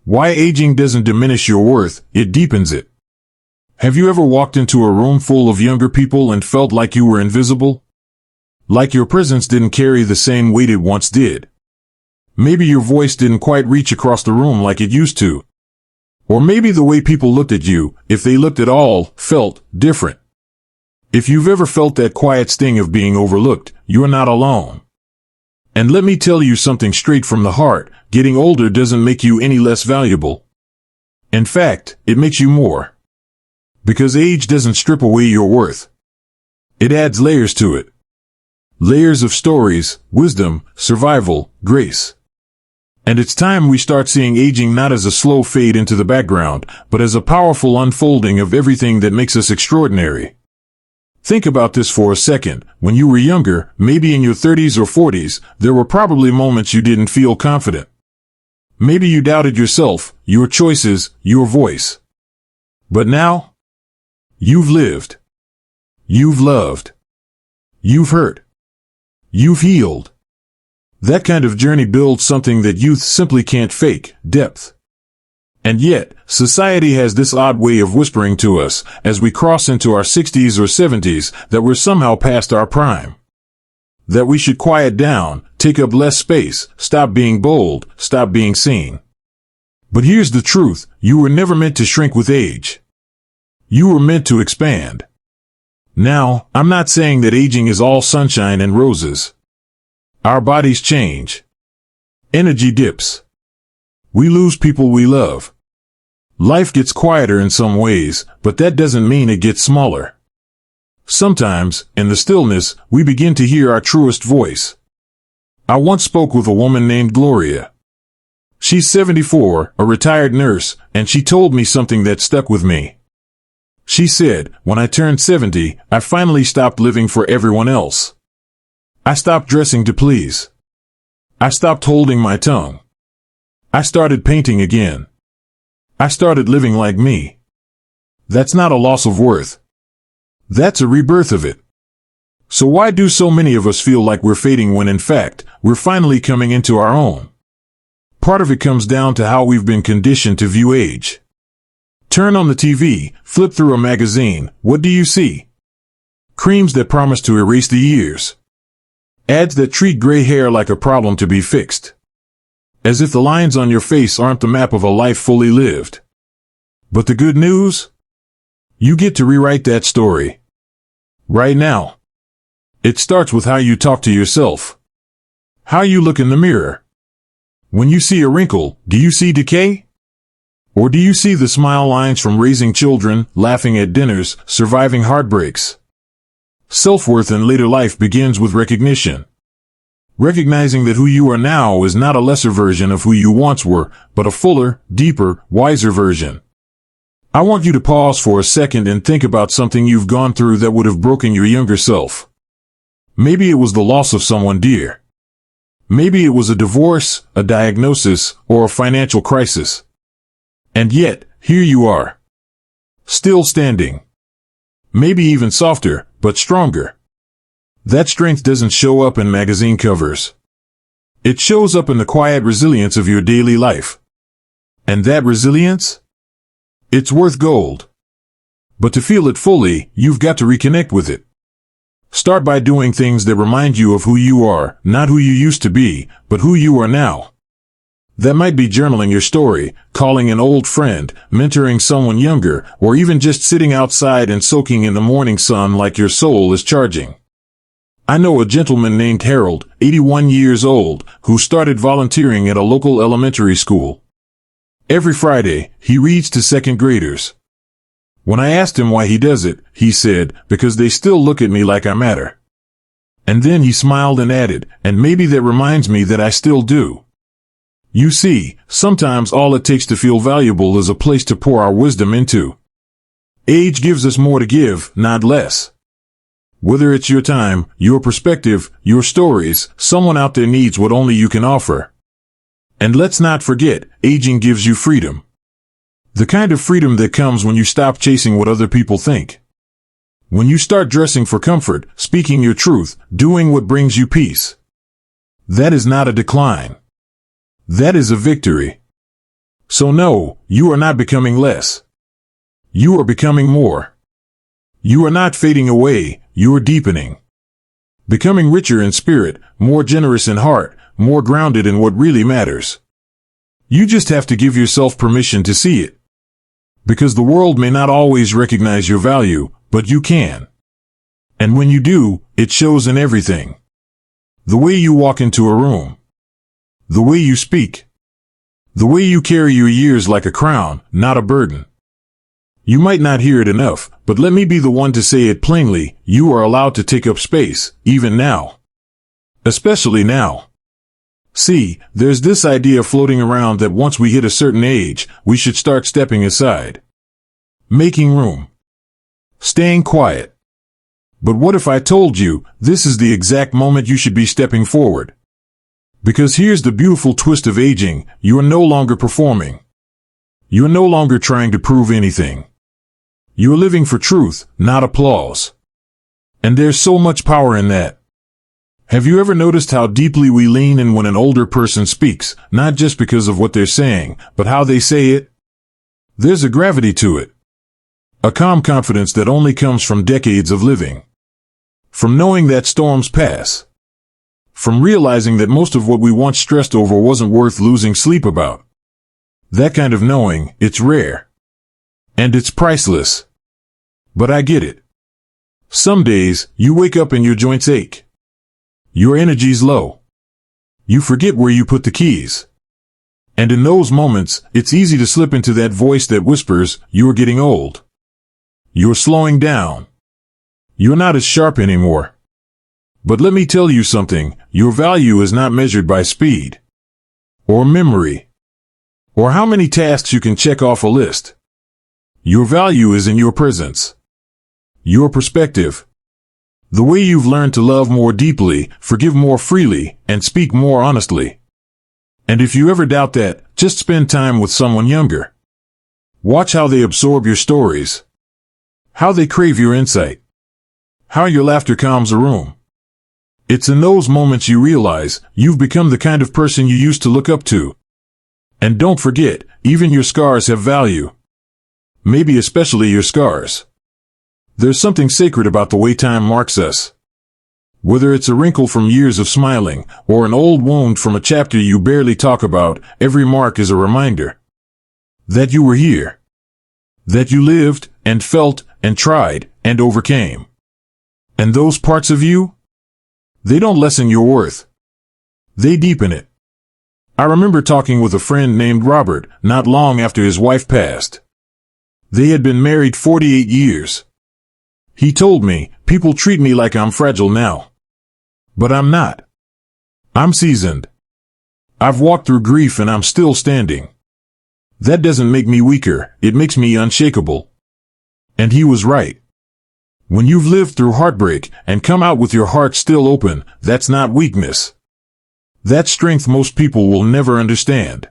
Why aging doesn't diminish your worth, it deepens it. Have you ever walked into a room full of younger people and felt like you were invisible? Like your presence didn't carry the same weight it once did. Maybe your voice didn't quite reach across the room like it used to. Or maybe the way people looked at you, if they looked at all, felt different. If you've ever felt that quiet sting of being overlooked, you're not alone. And let me tell you something straight from the heart, getting older doesn't make you any less valuable. In fact, it makes you more. Because age doesn't strip away your worth. It adds layers to it. Layers of stories, wisdom, survival, grace. And it's time we start seeing aging not as a slow fade into the background, but as a powerful unfolding of everything that makes us extraordinary. Think about this for a second. When you were younger, maybe in your 30s or 40s, there were probably moments you didn't feel confident. Maybe you doubted yourself, your choices, your voice. But now, you've lived. You've loved. You've hurt. You've healed. That kind of journey builds something that youth simply can't fake, depth. And yet, society has this odd way of whispering to us, as we cross into our 60s or 70s, that we're somehow past our prime. That we should quiet down, take up less space, stop being bold, stop being seen. But here's the truth, you were never meant to shrink with age. You were meant to expand. Now, I'm not saying that aging is all sunshine and roses. Our bodies change. Energy dips. We lose people we love. Life gets quieter in some ways, but that doesn't mean it gets smaller. Sometimes, in the stillness, we begin to hear our truest voice. I once spoke with a woman named Gloria. She's 74, a retired nurse, and she told me something that stuck with me. She said, when I turned 70, I finally stopped living for everyone else. I stopped dressing to please. I stopped holding my tongue. I started painting again. I started living like me. That's not a loss of worth. That's a rebirth of it. So why do so many of us feel like we're fading when in fact, we're finally coming into our own? Part of it comes down to how we've been conditioned to view age. Turn on the TV, flip through a magazine, what do you see? Creams that promise to erase the years. Ads that treat gray hair like a problem to be fixed. As if the lines on your face aren't the map of a life fully lived. But the good news? You get to rewrite that story. Right now. It starts with how you talk to yourself. How you look in the mirror. When you see a wrinkle, do you see decay? Or do you see the smile lines from raising children, laughing at dinners, surviving heartbreaks? Self-worth in later life begins with recognition. Recognizing that who you are now is not a lesser version of who you once were, but a fuller, deeper, wiser version. I want you to pause for a second and think about something you've gone through that would have broken your younger self. Maybe it was the loss of someone dear. Maybe it was a divorce, a diagnosis, or a financial crisis. And yet, here you are. Still standing. Maybe even softer, but stronger. That strength doesn't show up in magazine covers. It shows up in the quiet resilience of your daily life. And that resilience? It's worth gold. But to feel it fully, you've got to reconnect with it. Start by doing things that remind you of who you are, not who you used to be, but who you are now. That might be journaling your story, calling an old friend, mentoring someone younger, or even just sitting outside and soaking in the morning sun like your soul is charging. I know a gentleman named Harold, 81 years old, who started volunteering at a local elementary school. Every Friday, he reads to second graders. When I asked him why he does it, he said, because they still look at me like I matter. And then he smiled and added, and maybe that reminds me that I still do. You see, sometimes all it takes to feel valuable is a place to pour our wisdom into. Age gives us more to give, not less. Whether it's your time, your perspective, your stories, someone out there needs what only you can offer. And let's not forget, aging gives you freedom. The kind of freedom that comes when you stop chasing what other people think. When you start dressing for comfort, speaking your truth, doing what brings you peace. That is not a decline. That is a victory. So no, you are not becoming less. You are becoming more. You are not fading away, you are deepening. Becoming richer in spirit, more generous in heart, more grounded in what really matters. You just have to give yourself permission to see it. Because the world may not always recognize your value, but you can. And when you do, it shows in everything. The way you walk into a room. The way you speak. The way you carry your years like a crown, not a burden. You might not hear it enough, but let me be the one to say it plainly, you are allowed to take up space, even now. Especially now. See, there's this idea floating around that once we hit a certain age, we should start stepping aside. Making room. Staying quiet. But what if I told you, this is the exact moment you should be stepping forward? Because here's the beautiful twist of aging, you are no longer performing. You are no longer trying to prove anything. You are living for truth, not applause. And there's so much power in that. Have you ever noticed how deeply we lean in when an older person speaks, not just because of what they're saying, but how they say it? There's a gravity to it. A calm confidence that only comes from decades of living. From knowing that storms pass. From realizing that most of what we once stressed over wasn't worth losing sleep about. That kind of knowing, it's rare. And it's priceless. But I get it. Some days, you wake up and your joints ache. Your energy's low. You forget where you put the keys. And in those moments, it's easy to slip into that voice that whispers, you're getting old. You're slowing down. You're not as sharp anymore. But let me tell you something, your value is not measured by speed. Or memory. Or how many tasks you can check off a list. Your value is in your presence. Your perspective. The way you've learned to love more deeply, forgive more freely, and speak more honestly. And if you ever doubt that, just spend time with someone younger. Watch how they absorb your stories. How they crave your insight. How your laughter calms a room. It's in those moments you realize you've become the kind of person you used to look up to. And don't forget, even your scars have value. Maybe especially your scars. There's something sacred about the way time marks us. Whether it's a wrinkle from years of smiling, or an old wound from a chapter you barely talk about, every mark is a reminder. That you were here. That you lived, and felt, and tried, and overcame. And those parts of you? They don't lessen your worth. They deepen it. I remember talking with a friend named Robert, not long after his wife passed. They had been married 48 years. He told me, people treat me like I'm fragile now. But I'm not. I'm seasoned. I've walked through grief and I'm still standing. That doesn't make me weaker, it makes me unshakable. And he was right. When you've lived through heartbreak and come out with your heart still open, that's not weakness. That's strength most people will never understand.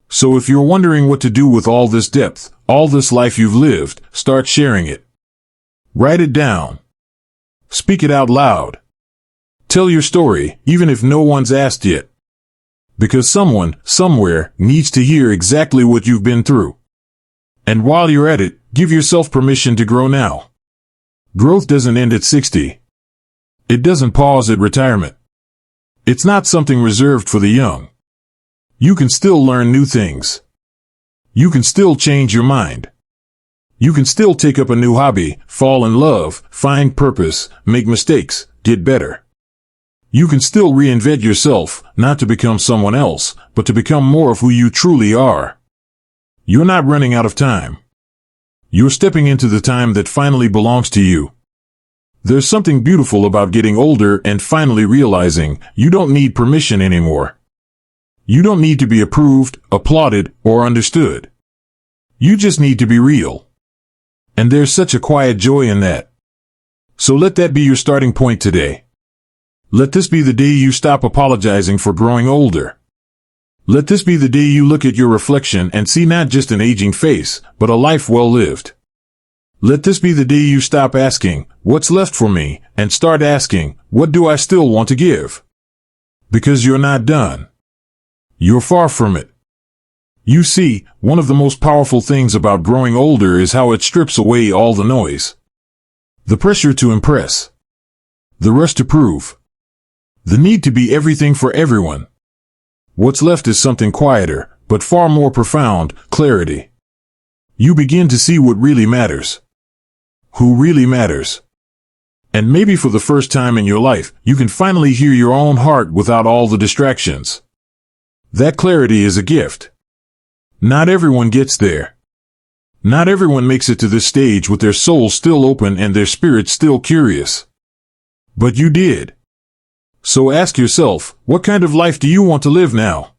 So if you're wondering what to do with all this depth, all this life you've lived, start sharing it. Write it down. Speak it out loud. Tell your story, even if no one's asked yet. Because someone, somewhere, needs to hear exactly what you've been through. And while you're at it, give yourself permission to grow now. Growth doesn't end at 60. It doesn't pause at retirement. It's not something reserved for the young. You can still learn new things. You can still change your mind. You can still take up a new hobby, fall in love, find purpose, make mistakes, get better. You can still reinvent yourself, not to become someone else, but to become more of who you truly are. You're not running out of time. You're stepping into the time that finally belongs to you. There's something beautiful about getting older and finally realizing you don't need permission anymore. You don't need to be approved, applauded, or understood. You just need to be real. And there's such a quiet joy in that. So let that be your starting point today. Let this be the day you stop apologizing for growing older. Let this be the day you look at your reflection and see not just an aging face, but a life well lived. Let this be the day you stop asking, what's left for me, and start asking, what do I still want to give? Because you're not done. You're far from it. You see, one of the most powerful things about growing older is how it strips away all the noise. The pressure to impress. The rush to prove. The need to be everything for everyone. What's left is something quieter, but far more profound, clarity. You begin to see what really matters. Who really matters. And maybe for the first time in your life, you can finally hear your own heart without all the distractions. That clarity is a gift. Not everyone gets there. Not everyone makes it to this stage with their soul still open and their spirit still curious. But you did. So ask yourself, what kind of life do you want to live now?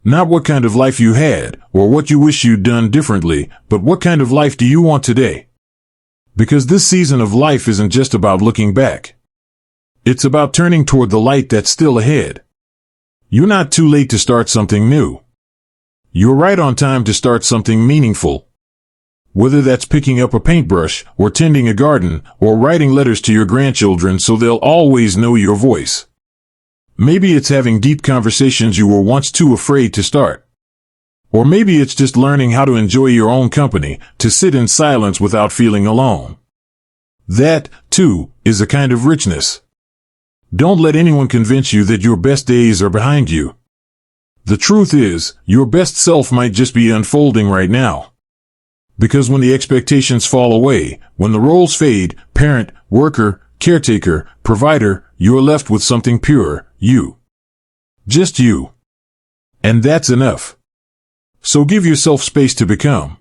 Not what kind of life you had, or what you wish you'd done differently, but what kind of life do you want today? Because this season of life isn't just about looking back. It's about turning toward the light that's still ahead. You're not too late to start something new. You're right on time to start something meaningful. Whether that's picking up a paintbrush, or tending a garden, or writing letters to your grandchildren so they'll always know your voice. Maybe it's having deep conversations you were once too afraid to start. Or maybe it's just learning how to enjoy your own company, to sit in silence without feeling alone. That, too, is a kind of richness. Don't let anyone convince you that your best days are behind you. The truth is, your best self might just be unfolding right now. Because when the expectations fall away, when the roles fade, parent, worker, caretaker, provider, you're left with something pure, you. Just you. And that's enough. So give yourself space to become.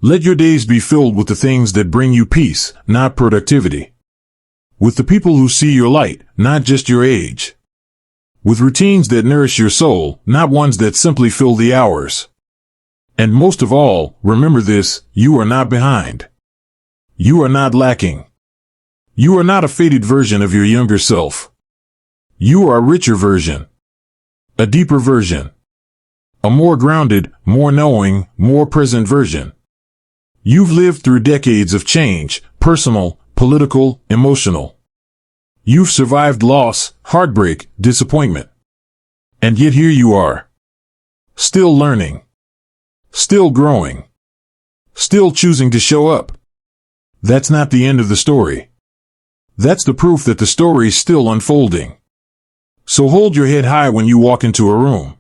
Let your days be filled with the things that bring you peace, not productivity. With the people who see your light, not just your age. With routines that nourish your soul, not ones that simply fill the hours. And most of all, remember this, you are not behind. You are not lacking. You are not a faded version of your younger self. You are a richer version. A deeper version. A more grounded, more knowing, more present version. You've lived through decades of change, personal, political, emotional. You've survived loss, heartbreak, disappointment. And yet here you are. Still learning. Still growing. Still choosing to show up. That's not the end of the story. That's the proof that the story's still unfolding. So hold your head high when you walk into a room.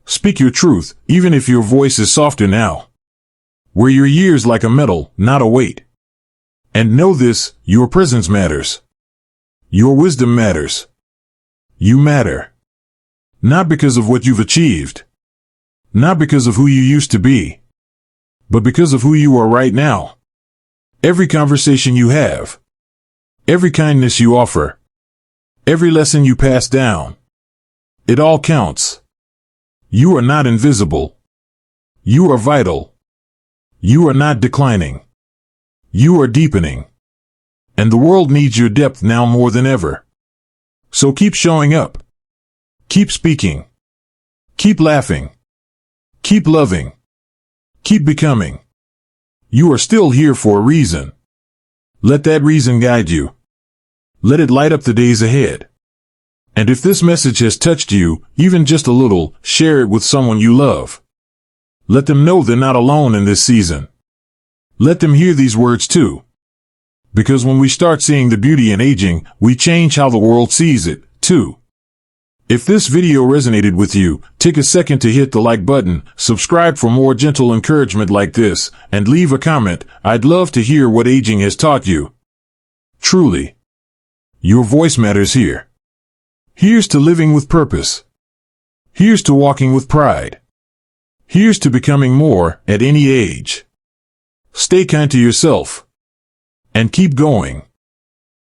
Speak your truth, even if your voice is softer now. Wear your years like a medal, not a weight. And know this, your presence matters. Your wisdom matters. You matter. Not because of what you've achieved. Not because of who you used to be. But because of who you are right now. Every conversation you have. Every kindness you offer. Every lesson you pass down. It all counts. You are not invisible. You are vital. You are not declining. You are deepening. And the world needs your depth now more than ever. So keep showing up. Keep speaking. Keep laughing. Keep loving. Keep becoming. You are still here for a reason. Let that reason guide you. Let it light up the days ahead. And if this message has touched you, even just a little, share it with someone you love. Let them know they're not alone in this season. Let them hear these words too. Because when we start seeing the beauty in aging, we change how the world sees it, too. If this video resonated with you, take a second to hit the like button, subscribe for more gentle encouragement like this, and leave a comment. I'd love to hear what aging has taught you. Truly. Your voice matters here. Here's to living with purpose. Here's to walking with pride. Here's to becoming more at any age. Stay kind to yourself. And keep going.